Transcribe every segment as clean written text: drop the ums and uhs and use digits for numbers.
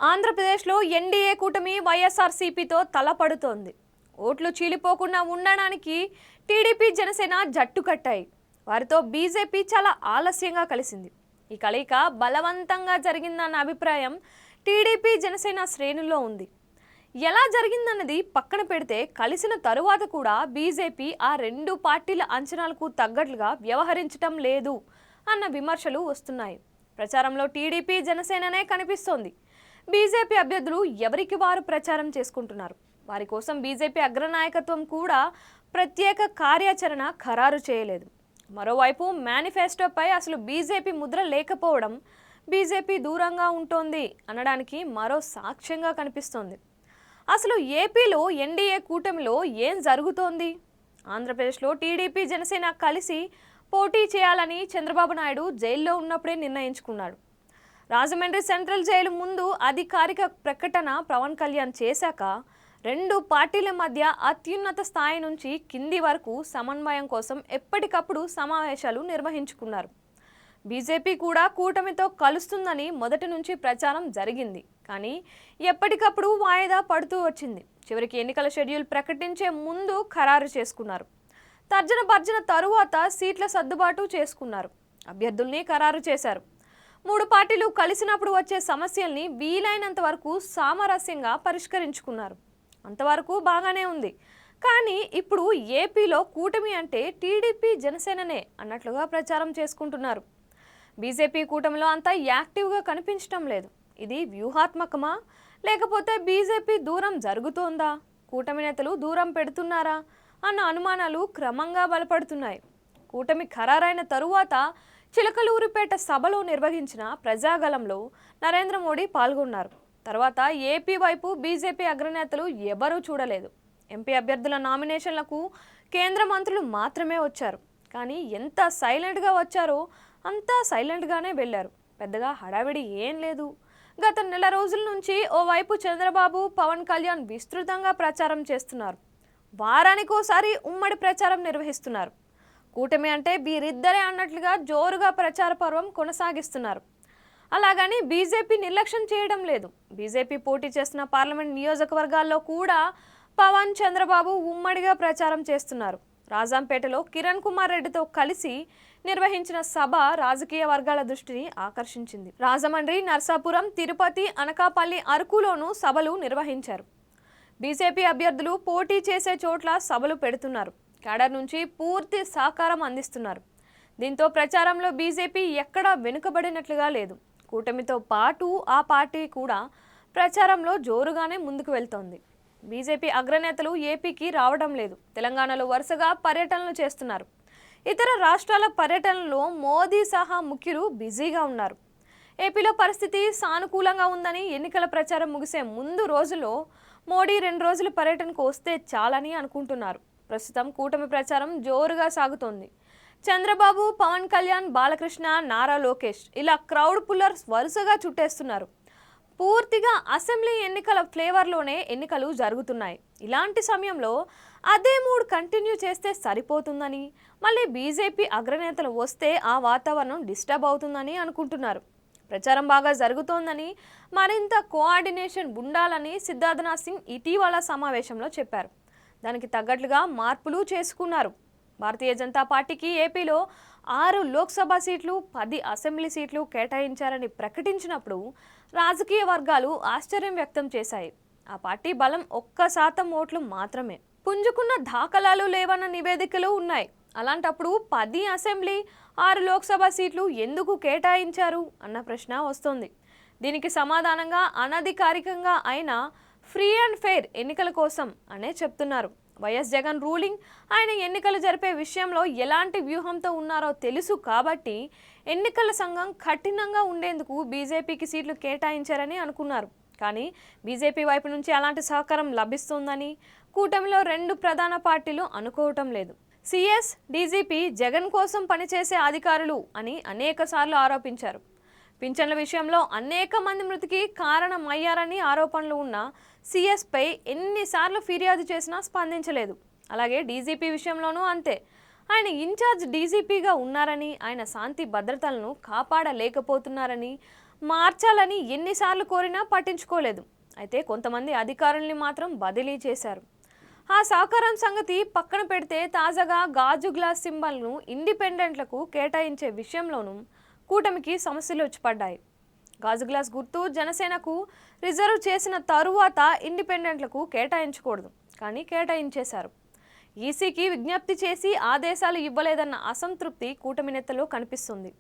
ఆంధ్రప్రదేశ్లో ఎన్డీఏ కూటమి వైఎస్ఆర్సీపీతో తలపడుతోంది. ఓట్లు చీలిపోకుండా ఉండడానికి టీడీపీ జనసేన జట్టు కట్టాయి. వారితో బీజేపీ చాలా ఆలస్యంగా కలిసింది. ఈ కలయిక బలవంతంగా జరిగిందన్న అభిప్రాయం టీడీపీ జనసేన శ్రేణుల్లో ఉంది. ఎలా జరిగిందన్నది పక్కన పెడితే కలిసిన తరువాత కూడా బీజేపీ ఆ రెండు పార్టీల అంచనాలకు తగ్గట్లుగా వ్యవహరించటం లేదు అన్న విమర్శలు వస్తున్నాయి. ప్రచారంలో టీడీపీ జనసేననే కనిపిస్తోంది. బీజేపీ అభ్యర్థులు ఎవరికి వారు ప్రచారం చేసుకుంటున్నారు. వారి కోసం బీజేపీ అగ్రనాయకత్వం కూడా ప్రత్యేక కార్యాచరణ ఖరారు చేయలేదు. మరోవైపు మేనిఫెస్టోపై అసలు బీజేపీ ముద్ర లేకపోవడం బీజేపీ దూరంగా ఉంటోంది అనడానికి మరో సాక్ష్యంగా కనిపిస్తోంది. అసలు ఏపీలో ఎన్డీఏ కూటమిలో ఏం జరుగుతోంది? ఆంధ్రప్రదేశ్లో టీడీపీ జనసేన కలిసి పోటీ చేయాలని చంద్రబాబు నాయుడు జైల్లో ఉన్నప్పుడే నిర్ణయించుకున్నాడు. రాజమండ్రి సెంట్రల్ జైలు ముందు అధికారిక ప్రకటన పవన్ కళ్యాణ్ చేశాక రెండు పార్టీల మధ్య అత్యున్నత స్థాయి నుంచి కింది వరకు సమన్వయం కోసం ఎప్పటికప్పుడు సమావేశాలు నిర్వహించుకున్నారు. బీజేపీ కూడా కూటమితో కలుస్తుందని మొదటి నుంచి ప్రచారం జరిగింది. కానీ ఎప్పటికప్పుడు వాయిదా పడుతూ వచ్చింది. చివరికి ఎన్నికల షెడ్యూల్ ప్రకటించే ముందు ఖరారు చేసుకున్నారు. తర్జన భర్జన తరువాత సీట్ల సర్దుబాటు చేసుకున్నారు. అభ్యర్థుల్ని ఖరారు చేశారు. మూడు పార్టీలు కలిసినప్పుడు వచ్చే సమస్యల్ని వీలైనంత వరకు సామరస్యంగా పరిష్కరించుకున్నారు. అంతవరకు బాగానే ఉంది. కానీ ఇప్పుడు ఏపీలో కూటమి అంటే టీడీపీ జనసేననే అన్నట్లుగా ప్రచారం చేసుకుంటున్నారు. బీజేపీ కూటమిలో అంత యాక్టివ్గా కనిపించడం లేదు. ఇది వ్యూహాత్మకమా, లేకపోతే బీజేపీ దూరం జరుగుతోందా, కూటమి నేతలు దూరం పెడుతున్నారా అన్న అనుమానాలు క్రమంగా బలపడుతున్నాయి. కూటమి ఖరారైన తరువాత చిలకలూరిపేట సభలో నిర్వహించిన ప్రజాగళంలో నరేంద్ర మోడీ పాల్గొన్నారు. తర్వాత ఏపీ వైపు బీజేపీ అగ్రనేతలు ఎవరూ చూడలేదు. ఎంపీ అభ్యర్థుల నామినేషన్లకు కేంద్ర మంత్రులు మాత్రమే వచ్చారు. కానీ ఎంత సైలెంట్గా వచ్చారో అంతా సైలెంట్గానే వెళ్ళారు. పెద్దగా హడావిడి ఏం లేదు. గత నెల రోజుల నుంచి ఓవైపు చంద్రబాబు, పవన్ కళ్యాణ్ విస్తృతంగా ప్రచారం చేస్తున్నారు. వారానికోసారి ఉమ్మడి ప్రచారం నిర్వహిస్తున్నారు. కూటమి అంటే వీరిద్దరే అన్నట్లుగా జోరుగా ప్రచార పర్వం కొనసాగిస్తున్నారు. అలాగని బీజేపీ నిర్లక్ష్యం చేయడం లేదు. బీజేపీ పోటీ చేస్తున్న పార్లమెంట్ నియోజకవర్గాల్లో కూడా పవన్, చంద్రబాబు ఉమ్మడిగా ప్రచారం చేస్తున్నారు. రాజంపేటలో కిరణ్ కుమార్ రెడ్డితో కలిసి నిర్వహించిన సభ రాజకీయ వర్గాల దృష్టిని ఆకర్షించింది. రాజమండ్రి, నర్సాపురం, తిరుపతి, అనకాపల్లి, అరకులోనూ సభలు నిర్వహించారు. బీజేపీ అభ్యర్థులు పోటీ చేసే చోట్ల సభలు పెడుతున్నారు. కేడర్ నుంచి పూర్తి సహకారం అందిస్తున్నారు. దీంతో ప్రచారంలో బీజేపీ ఎక్కడా వెనుకబడినట్లుగా లేదు. కూటమితో పాటు ఆ పార్టీ కూడా ప్రచారంలో జోరుగానే ముందుకు వెళ్తోంది. బీజేపీ అగ్రనేతలు ఏపీకి రావడం లేదు. తెలంగాణలో వరుసగా పర్యటనలు చేస్తున్నారు. ఇతర రాష్ట్రాల పర్యటనలో మోదీ సహా ముఖ్యులు బిజీగా ఉన్నారు. ఏపీలో పరిస్థితి సానుకూలంగా ఉందని ఎన్నికల ప్రచారం ముగిసే ముందు రోజుల్లో మోడీ 2 రోజుల పర్యటనకు వస్తే చాలని అనుకుంటున్నారు. ప్రస్తుతం కూటమి ప్రచారం జోరుగా సాగుతోంది. చంద్రబాబు, పవన్ కళ్యాణ్, బాలకృష్ణ, నారా లోకేష్ ఇలా క్రౌడ్ పుల్లర్స్ వరుసగా చుట్టేస్తున్నారు. పూర్తిగా అసెంబ్లీ ఎన్నికల ఫ్లేవర్లోనే ఎన్నికలు జరుగుతున్నాయి. ఇలాంటి సమయంలో అదే మూడ్ కంటిన్యూ చేస్తే సరిపోతుందని, మళ్ళీ బీజేపీ అగ్రనేతలు వస్తే ఆ వాతావరణం డిస్టర్బ్ అవుతుందని అనుకుంటున్నారు. ప్రచారం బాగా జరుగుతోందని, మరింత కోఆర్డినేషన్ ఉండాలని సిద్ధార్థనాథ్ సింగ్ ఇటీవల సమావేశంలో చెప్పారు. దానికి తగ్గట్లుగా మార్పులు చేసుకున్నారు. భారతీయ జనతా పార్టీకి ఏపీలో 6 లోక్సభ సీట్లు, 10 అసెంబ్లీ సీట్లు కేటాయించారని ప్రకటించినప్పుడు రాజకీయ వర్గాలు ఆశ్చర్యం వ్యక్తం చేశాయి. ఆ పార్టీ బలం 1% ఓట్లు మాత్రమే. పుంజుకున్న దాఖలాలు లేవన్న నివేదికలు ఉన్నాయి. అలాంటప్పుడు 10 అసెంబ్లీ, 6 లోక్సభ సీట్లు ఎందుకు కేటాయించారు అన్న ప్రశ్న వస్తోంది. దీనికి సమాధానంగా అనధికారికంగా అయినా ఫ్రీ అండ్ ఫెయిర్ ఎన్నికల కోసం అనే చెప్తున్నారు. వైఎస్ జగన్ రూలింగ్, ఆయన ఎన్నికలు జరిపే విషయంలో ఎలాంటి వ్యూహంతో ఉన్నారో తెలుసు కాబట్టి ఎన్నికల సంఘం కఠినంగా ఉండేందుకు బీజేపీకి సీట్లు కేటాయించారని అనుకున్నారు. కానీ బీజేపీ వైపు నుంచి అలాంటి సహకారం లభిస్తుందని కూటమిలో 2 ప్రధాన పార్టీలు అనుకోవటం లేదు. సిఎస్, డీజీపీ జగన్ కోసం పనిచేసే అధికారులు అని అనేకసార్లు ఆరోపించారు. పింఛన్ల విషయంలో అనేక మంది మృతికి కారణమయ్యారని ఆరోపణలు ఉన్న సిఎస్పై ఎన్నిసార్లు ఫిర్యాదు చేసినా స్పందించలేదు. అలాగే డీజీపీ విషయంలోనూ అంతే. ఆయన ఇన్ఛార్జ్ డీజీపీగా ఉన్నారని, ఆయన శాంతి భద్రతలను కాపాడలేకపోతున్నారని, మార్చాలని ఎన్నిసార్లు కోరినా పట్టించుకోలేదు. అయితే కొంతమంది అధికారుల్ని మాత్రం బదిలీ చేశారు. ఆ సహకారం సంగతి పక్కన పెడితే తాజాగా గాజు గ్లాస్ సింబల్ను ఇండిపెండెంట్లకు కేటాయించే విషయంలోనూ కూటమికి సమస్యలు వచ్చి పడ్డాయి. గాజు గ్లాస్ గుర్తు జనసేనకు రిజర్వ్ చేసిన తరువాత ఇండిపెండెంట్లకు కేటాయించకూడదు, కానీ కేటాయించేశారు. ఈసీకి విజ్ఞప్తి చేసి ఆదేశాలు ఇవ్వలేదన్న అసంతృప్తి కూటమి నేతల్లో కనిపిస్తుంది.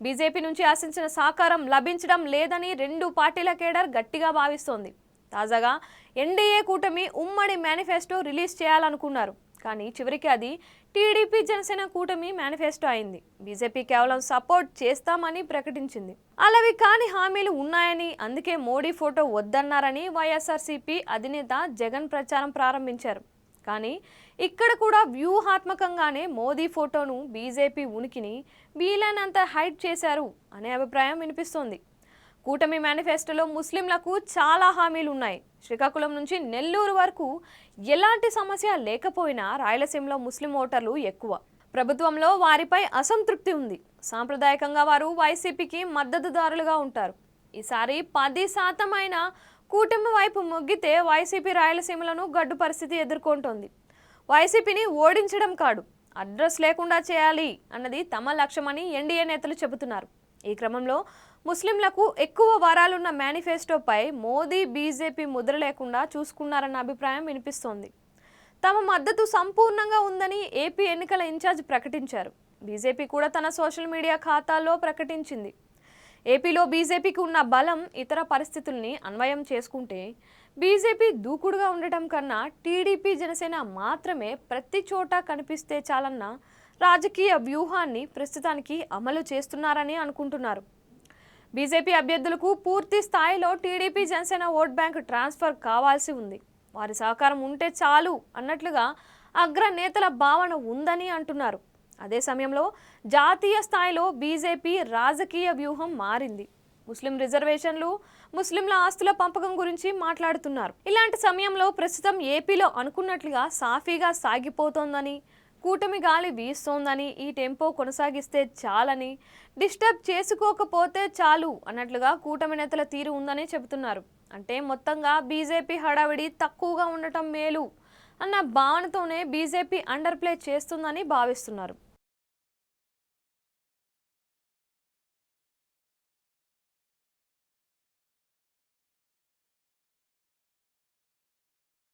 బీజేపీ నుంచి ఆశించిన సహకారం లభించడం లేదని రెండు పార్టీల కేడర్ గట్టిగా భావిస్తోంది. తాజాగా ఎన్డీఏ కూటమి ఉమ్మడి మేనిఫెస్టో రిలీజ్ చేయాలనుకున్నారు, కానీ చివరికి అది టీడీపీ జనసేన కూటమి మేనిఫెస్టో అయింది. బీజేపీ కేవలం సపోర్ట్ చేస్తామని ప్రకటించింది. అలావి కాని హామీలు ఉన్నాయని, అందుకే మోడీ ఫోటో వద్దన్నారని వైఎస్ఆర్సీపీ అధినేత జగన్ ప్రచారం ప్రారంభించారు. కానీ ఇక్కడ కూడా వ్యూహాత్మకంగానే మోదీ ఫోటోను, బీజేపీ ఉనికిని వీలైనంత హైడ్ చేశారు అనే అభిప్రాయం వినిపిస్తోంది. కూటమి మేనిఫెస్టోలో ముస్లింలకు చాలా హామీలు ఉన్నాయి. శ్రీకాకుళం నుంచి నెల్లూరు వరకు ఎలాంటి సమస్య లేకపోయినా రాయలసీమలో ముస్లిం ఓటర్లు ఎక్కువ. ప్రభుత్వంలో వారిపై అసంతృప్తి ఉంది. సాంప్రదాయకంగా వారు వైసీపీకి మద్దతుదారులుగా ఉంటారు. ఈసారి 10% అయినా కూటమి వైపు మొగ్గితే వైసీపీ రాయలసీమలను గడ్డు పరిస్థితి ఎదుర్కొంటోంది. వైసీపీని ఓడించడం కాదు, అడ్రస్ లేకుండా చేయాలి అన్నది తమ లక్ష్యమని ఎన్డీఏ నేతలు చెబుతున్నారు. ఈ క్రమంలో ముస్లింలకు ఎక్కువ వరాలున్న మేనిఫెస్టోపై మోదీ, బీజేపీ ముద్ర లేకుండా చూసుకున్నారన్న అభిప్రాయం వినిపిస్తోంది. తమ మద్దతు సంపూర్ణంగా ఉందని ఏపీ ఎన్నికల ఇన్ఛార్జ్ ప్రకటించారు. బీజేపీ కూడా తన సోషల్ మీడియా ఖాతాల్లో ప్రకటించింది. ఏపీలో బీజేపీకి ఉన్న బలం, ఇతర పరిస్థితుల్ని అన్వయం చేసుకుంటే బీజేపీ దూకుడుగా ఉండటం కన్నా టీడీపీ, జనసేన మాత్రమే ప్రతి చోట కనిపిస్తే చాలన్న రాజకీయ వ్యూహాన్ని ప్రస్తుతానికి అమలు చేస్తున్నారని అనుకుంటున్నారు. బీజేపీ అభ్యర్థులకు పూర్తి స్థాయిలో TDP, Janasena vote bank transfer కావాల్సి ఉంది. వారి సహకారం ఉంటే చాలు అన్నట్లుగా అగ్రనేతల భావన ఉందని అంటున్నారు. అదే సమయంలో జాతీయ స్థాయిలో బీజేపీ రాజకీయ వ్యూహం మారింది. ముస్లిం రిజర్వేషన్లు, ముస్లింల ఆస్తుల పంపకం గురించి మాట్లాడుతున్నారు. ఇలాంటి సమయంలో ప్రస్తుతం ఏపీలో అనుకున్నట్లుగా సాఫీగా సాగిపోతోందని, కూటమి గాలి వీస్తోందని, ఈ టెంపో కొనసాగిస్తే చాలని, డిస్టర్బ్ చేసుకోకపోతే చాలు అన్నట్లుగా కూటమి నేతల తీరు ఉందని చెబుతున్నారు. అంటే మొత్తంగా బీజేపీ హడావిడి తక్కువగా ఉండటం మేలు అన్న భావనతోనే బీజేపీ అండర్ ప్లే చేస్తుందని భావిస్తున్నారు.